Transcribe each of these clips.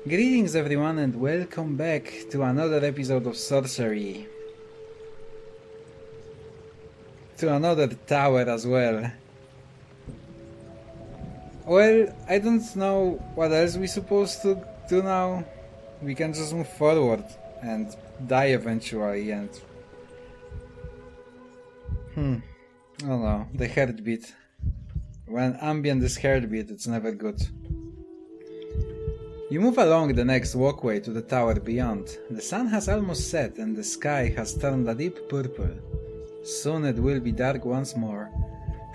Greetings everyone and welcome back to another episode of Sorcery. To another tower as well. Well, I don't know what else we're supposed to do now. We can just move forward and die eventually and... I don't know, the heartbeat. When ambient is heartbeat, it's never good. You move along the next walkway to the tower beyond. The sun has almost set and the sky has turned a deep purple. Soon it will be dark once more.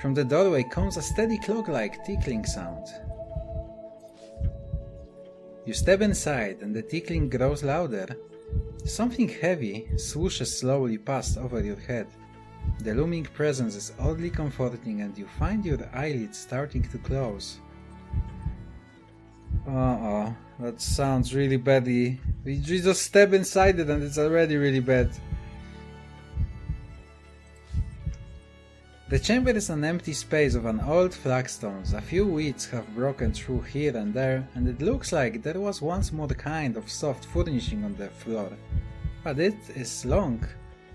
From the doorway comes a steady clock-like tickling sound. You step inside and the tickling grows louder. Something heavy swooshes slowly past over your head. The looming presence is oddly comforting and you find your eyelids starting to close. Uh-oh, that sounds really badly. We just step inside it and it's already really bad. The chamber is an empty space of an old flagstones. A few weeds have broken through here and there, and it looks like there was once more kind of soft furnishing on the floor. But it is long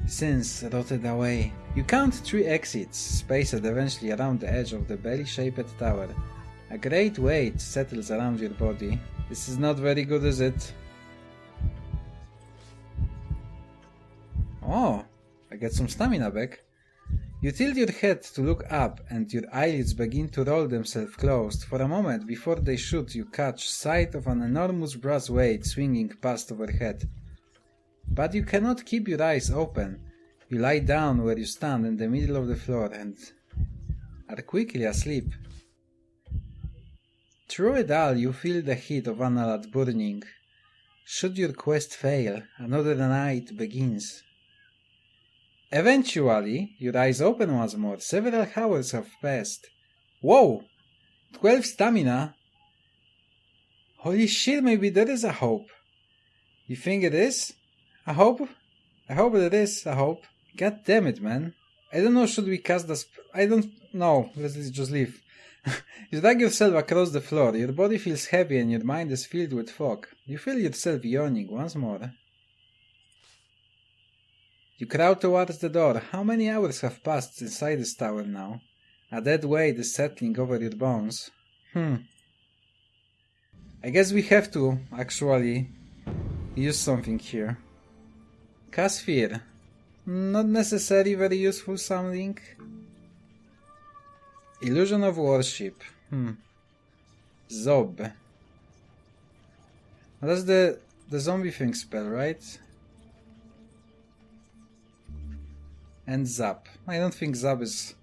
since rotted away. You count 3 exits, spaced eventually around the edge of the belly-shaped tower. A great weight settles around your body. This is not very good, is it? Oh, I get some stamina back. You tilt your head to look up and your eyelids begin to roll themselves closed. For a moment before they shoot, you catch sight of an enormous brass weight swinging past overhead. But you cannot keep your eyes open. You lie down where you stand in the middle of the floor and are quickly asleep. Through it all you feel the heat of Analad burning. Should your quest fail, another night begins. Eventually, your eyes open once more. Several hours have passed. Whoa! 12 stamina? Holy shit, maybe there is a hope. You think it is? A hope? I hope it is a hope. God damn it, man. I don't know, should we cast the I don't know. Let's just leave. You drag yourself across the floor. Your body feels heavy and your mind is filled with fog. You feel yourself yawning once more. You crowd towards the door. How many hours have passed inside this tower now? A dead weight is settling over your bones. I guess we have to, actually, use something here. Cast Fear. Not necessarily very useful sounding. Illusion of Worship. Zob. That's the zombie thing spell, right? And Zap. I don't think Zap is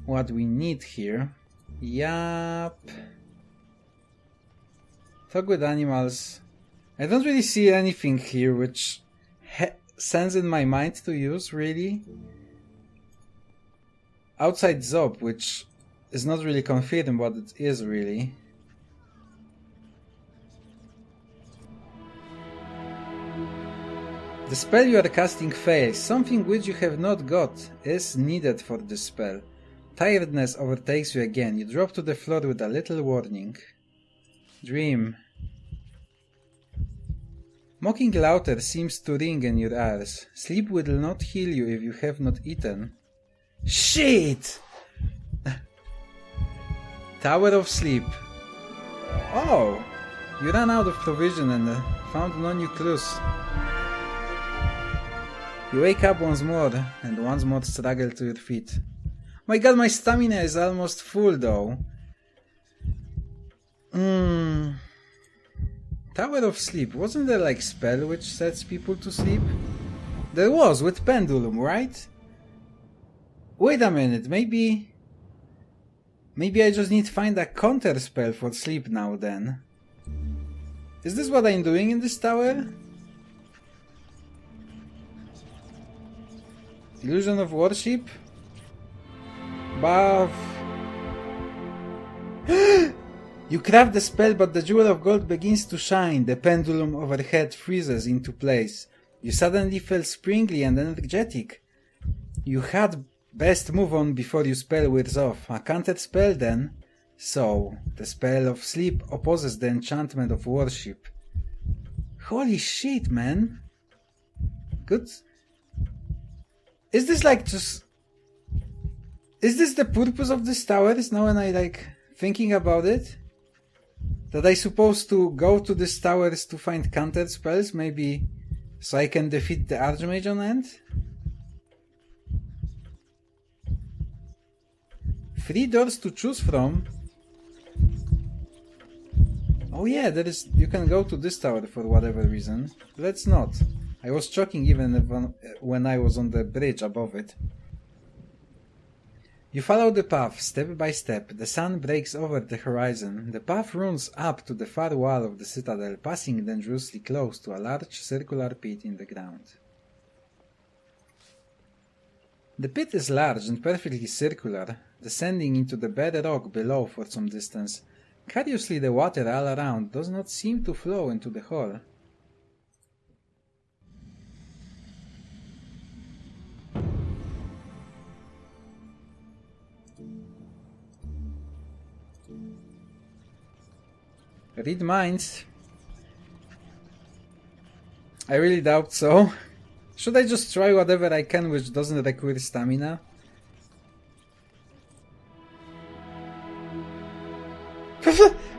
what we need here. Yup. Talk with animals. I don't really see anything here which sends in my mind to use, really. Outside Zob, which is not really confirmed what it is, really. The spell you are casting fails. Something which you have not got is needed for this spell. Tiredness overtakes you again. You drop to the floor with a little warning. Dream. Mocking laughter seems to ring in your ears. Sleep will not heal you if you have not eaten. Shit! Tower of Sleep. Oh! You ran out of provision and found no new clues. You wake up once more and once more struggle to your feet. My god, my stamina is almost full though. Tower of Sleep. Wasn't there like spell which sets people to sleep? There was, with Pendulum, right? Wait a minute, maybe I just need to find a counter spell for sleep now then. Is this what I'm doing in this tower? Illusion of Worship? Buff. You craft the spell, but the jewel of gold begins to shine. The pendulum overhead freezes into place. You suddenly feel springy and energetic. You had best move on before your spell wears off. A counter spell then? So, the spell of sleep opposes the enchantment of worship. Holy shit, man! Good. Is this like just... Is this the purpose of this tower? Is now when I like thinking about it? That I supposed to go to this towers to find counter spells, maybe so I can defeat the Archmage on end? 3 doors to choose from. Oh yeah, there is. You can go to this tower for whatever reason. Let's not. I was choking even when I was on the bridge above it. You follow the path, step by step. The sun breaks over the horizon. The path runs up to the far wall of the citadel, passing dangerously close to a large circular pit in the ground. The pit is large and perfectly circular, descending into the bare rock below for some distance. Curiously, the water all around does not seem to flow into the hole. Read minds? I really doubt so. Should I just try whatever I can which doesn't require stamina?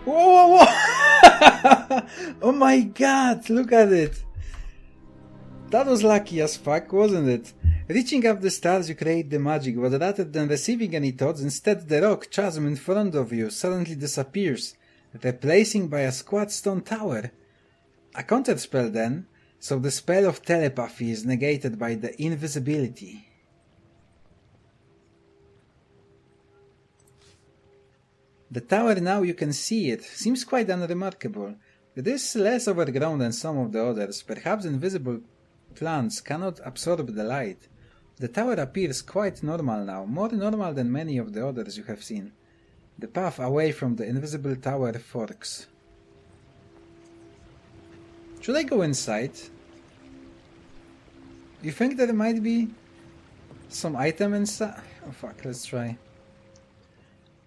Whoa, whoa, whoa! Oh my god, look at it! That was lucky as fuck, wasn't it? Reaching up the stars you create the magic, but rather than receiving any thoughts, instead the rock chasm in front of you suddenly disappears, replacing by a squat stone tower. A counterspell then, so the spell of telepathy is negated by the invisibility. The tower, now you can see it, seems quite unremarkable. It is less overgrown than some of the others. Perhaps invisible plants cannot absorb the light. The tower appears quite normal now, more normal than many of the others you have seen. The path away from the invisible tower forks. Should I go inside? You think there might be some item inside? Oh fuck, let's try.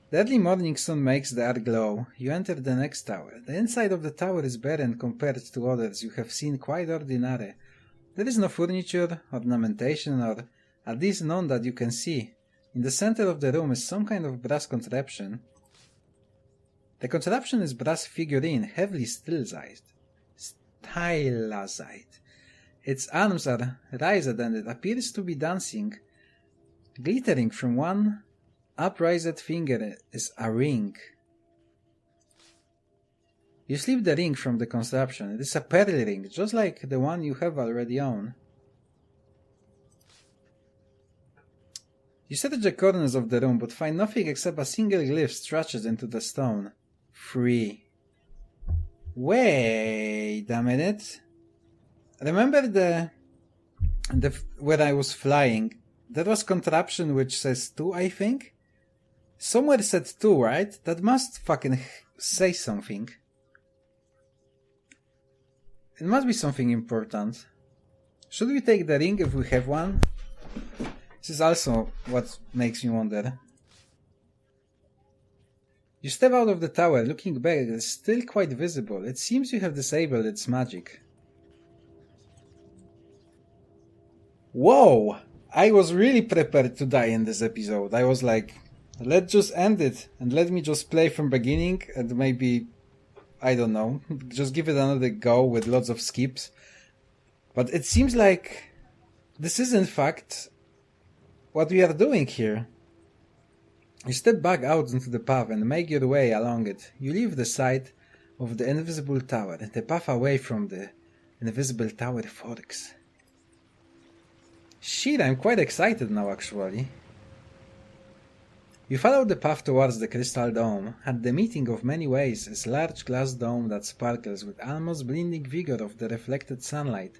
The early morning sun makes the air glow. You enter the next tower. The inside of the tower is barren compared to others you have seen, quite ordinary. There is no furniture, ornamentation, or at least none that you can see. In the center of the room is some kind of brass contraption. The contraption is brass figurine, heavily stylized. Its arms are raised and it appears to be dancing. Glittering from one upraised finger is a ring. You slip the ring from the contraption. It is a pearl ring, just like the one you have already owned. You search the corners of the room, but find nothing except a single glyph stretched into the stone. Free. Wait a minute. Remember the where I was flying? That was contraption which says 2, I think? Somewhere said 2, right? That must fucking say something. It must be something important. Should we take the ring if we have one? This is also what makes me wonder. You step out of the tower, looking back, it is still quite visible. It seems you have disabled its magic. Whoa! I was really prepared to die in this episode. I was like, let's just end it and let me just play from beginning and maybe, I don't know, just give it another go with lots of skips. But it seems like this is in fact what we are doing here. You step back out into the path and make your way along it. You leave the side of the invisible tower and the path away from the invisible tower forks. Shit, I'm quite excited now actually. You follow the path towards the crystal dome. At the meeting of many ways is a large glass dome that sparkles with almost blinding vigor of the reflected sunlight.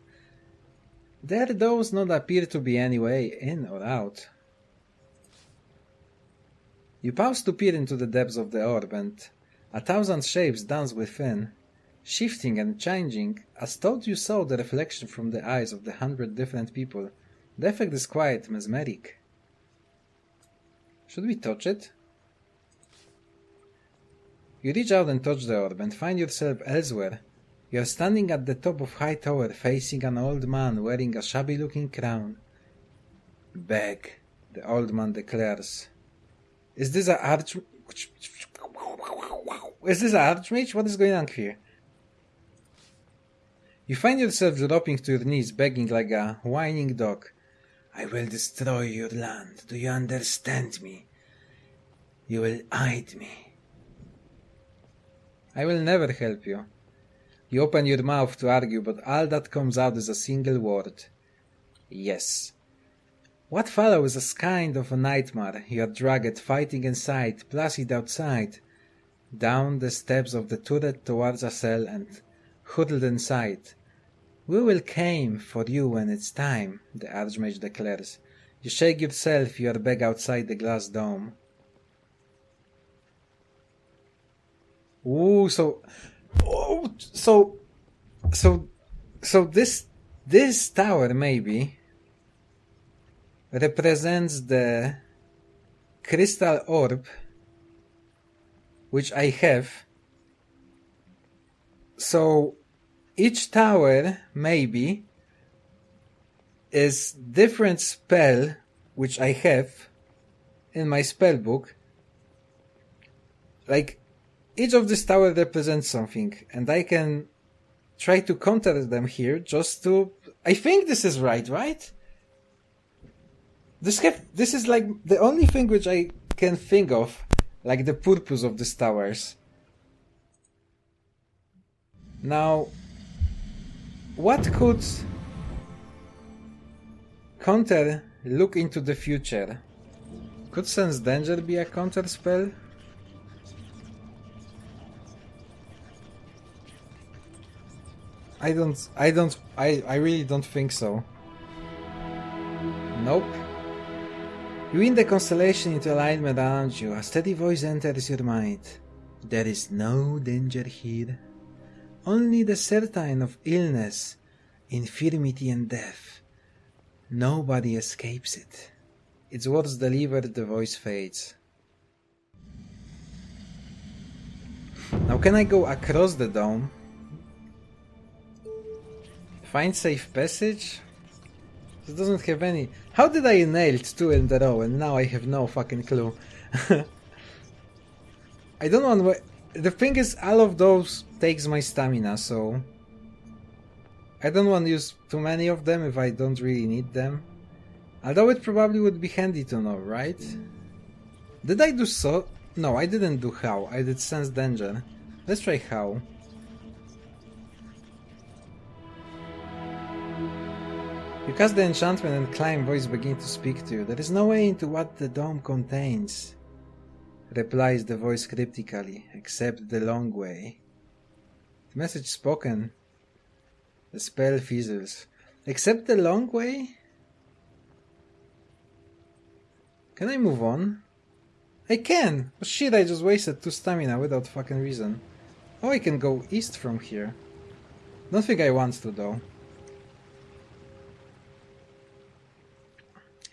There does not appear to be any way in or out. You pause to peer into the depths of the orb, and 1,000 shapes dance within, shifting and changing, as thought you saw the reflection from the eyes of 100 different people. The effect is quite mesmeric. Should we touch it? You reach out and touch the orb and find yourself elsewhere. You are standing at the top of high tower facing an old man wearing a shabby-looking crown. Beg, the old man declares. Is this a archmage? What is going on here? You find yourself dropping to your knees, begging like a whining dog. I will destroy your land. Do you understand me? You will hide me. I will never help you. You open your mouth to argue, but all that comes out is a single word. Yes. What follows is a kind of a nightmare. You are dragged, fighting inside, placid outside, down the steps of the turret towards a cell and huddled inside. We will come for you when it's time, the Archmage declares. You shake yourself, you are back outside the glass dome. Ooh, so this tower maybe represents the crystal orb which I have. So each tower maybe is different spell which I have in my spell book. Like each of this tower represents something, and I can try to counter them here just to... I think this is right? This is like the only thing which I can think of, like the purpose of these towers. Now, what could counter look into the future? Could Sense Danger be a counter spell? I really don't think so. Nope. You win the constellation into alignment around you. A steady voice enters your mind. There is no danger here. Only the certain of illness, infirmity and death. Nobody escapes it. Its words delivered, the voice fades. Now can I go across the dome? Find safe passage? This doesn't have any... How did I nail 2 in a row and now I have no fucking clue? I don't want... The thing is, all of those takes my stamina, so... I don't want to use too many of them if I don't really need them. Although it probably would be handy to know, right? Did I do so? No, I didn't do how. I did Sense Danger. Let's try how. You cast the enchantment and climb voice begin to speak to you. There is no way into what the dome contains, replies the voice cryptically, except the long way. The message spoken. The spell fizzles. Except the long way? Can I move on? I can! Oh shit, I just wasted 2 stamina without fucking reason. Oh, I can go east from here. Don't think I want to though.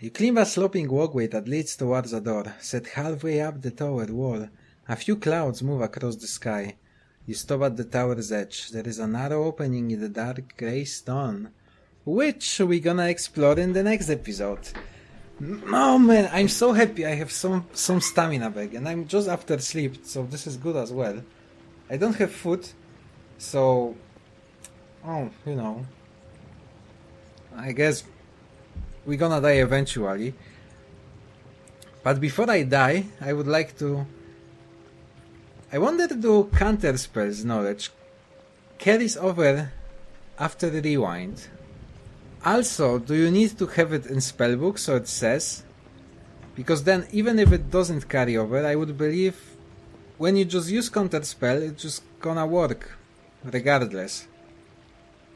You climb a sloping walkway that leads towards a door, set halfway up the tower wall. A few clouds move across the sky. You stop at the tower's edge. There is a narrow opening in the dark grey stone, which we're gonna explore in the next episode. Oh man, I'm so happy I have some stamina back, and I'm just after sleep, so this is good as well. I don't have food, so... Oh, you know... I guess... we're gonna die eventually. But before I die, I would like to... I wonder do counter spells knowledge carries over after the rewind. Also, do you need to have it in spellbook so it says? Because then even if it doesn't carry over, I would believe when you just use counter spell, it's just gonna work regardless.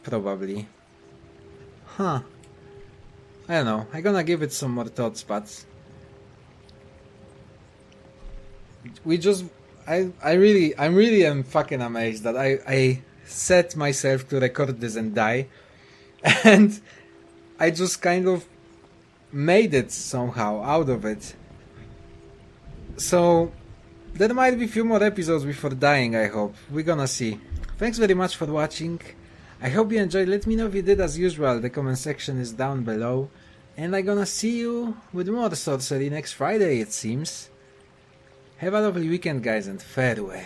Probably. Huh. I don't know, I'm gonna give it some more thoughts, but we just I'm really am fucking amazed that I set myself to record this and die, and I just kind of made it somehow out of it. So There might be a few more episodes before dying, I hope. We're gonna see. Thanks very much for watching. I hope you enjoyed. Let me know if you did. As usual, the comment section is down below. And I'm gonna see you with more sorcery next Friday, it seems. Have a lovely weekend, guys, and farewell.